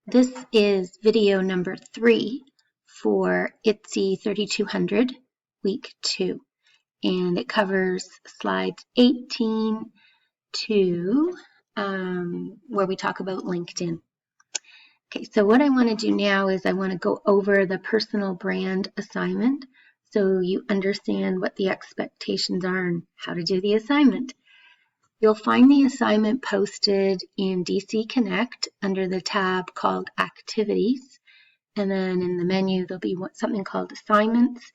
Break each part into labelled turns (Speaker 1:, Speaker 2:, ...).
Speaker 1: This is video number 3 for ITCE 3200, week 2, and it covers slides 18 to where we talk about LinkedIn. Okay, so what I want to do now is I want to go over the personal brand assignment so you understand what the expectations are and how to do the assignment. You'll find the assignment posted in DC Connect under the tab called Activities, and then in the menu there'll be something called Assignments,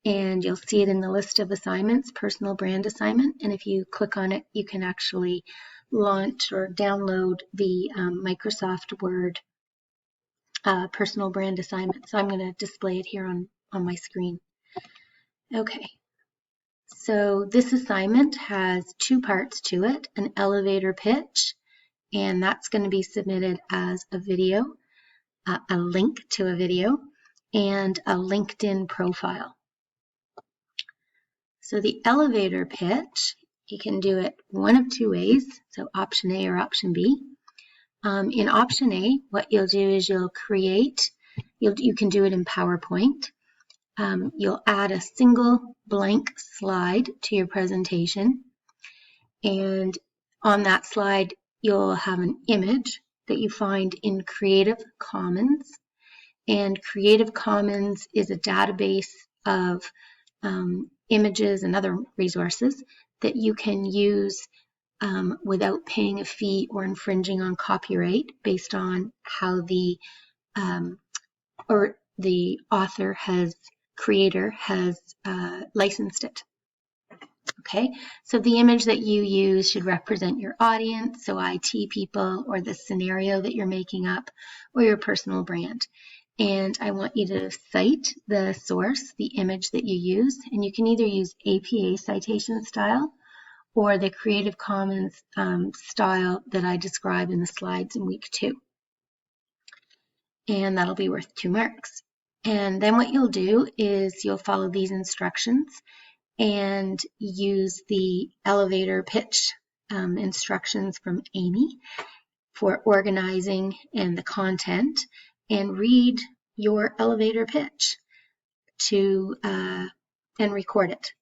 Speaker 1: and you'll see it in the list of assignments, Personal Brand Assignment, and if you click on it you can actually launch or download the Microsoft Word Personal Brand Assignment. So I'm going to display it here on my screen. Okay. So this assignment has 2 parts to it, an elevator pitch, and that's going to be submitted as a video, a link to a video, and a LinkedIn profile. So the elevator pitch, you can do it one of 2 ways, so option A or option B. In option A, what you'll do is you'll create, you can do it in PowerPoint. You'll add a single blank slide to your presentation, and on that slide you'll have an image that you find in Creative Commons, and Creative Commons is a database of images and other resources that you can use without paying a fee or infringing on copyright based on how the creator has licensed it. Okay, so the image that you use should represent your audience, so IT people, or the scenario that you're making up, or your personal brand. And I want you to cite the source, the image that you use, and you can either use APA citation style or the Creative Commons style that I describe in the slides in week 2. And that'll be worth 2 marks. And then what you'll do is you'll follow these instructions and use the elevator pitch instructions from Amy for organizing and the content, and read your elevator pitch and record it.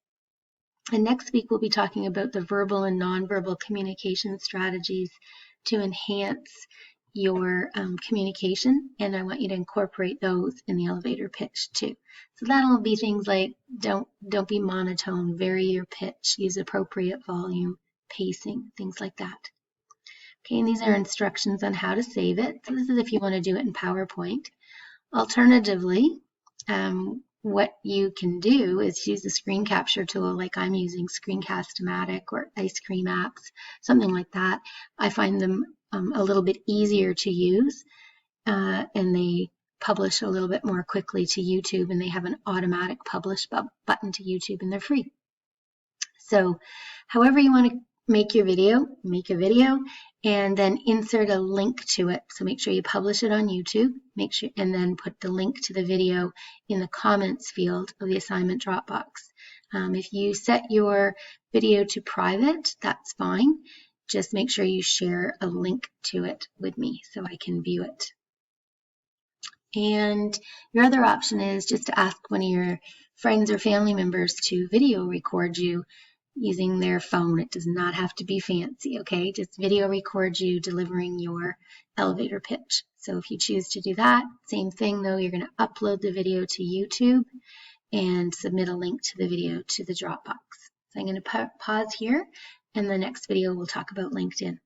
Speaker 1: And next week we'll be talking about the verbal and nonverbal communication strategies to enhance your communication, and I want you to incorporate those in the elevator pitch too. So that'll be things like don't be monotone, vary your pitch, use appropriate volume, pacing, things like that. Okay, and these are instructions on how to save it. So this is if you want to do it in PowerPoint. Alternatively, what you can do is use the screen capture tool like I'm using, Screencast-O-Matic or Ice Cream apps, something like that. I find them a little bit easier to use, and they publish a little bit more quickly to YouTube, and they have an automatic publish button to YouTube, and they're free. So however you want to make your video, make a video, and then insert a link to it. So make sure you publish it on YouTube, and then put the link to the video in the comments field of the assignment Dropbox. If you set your video to private, that's fine. Just make sure you share a link to it with me so I can view it. And your other option is just to ask one of your friends or family members to video record you using their phone. It does not have to be fancy, okay? Just video record you delivering your elevator pitch. So if you choose to do that, same thing though, you're going to upload the video to YouTube and submit a link to the video to the Dropbox. So I'm going to pause here, and the next video we'll talk about LinkedIn.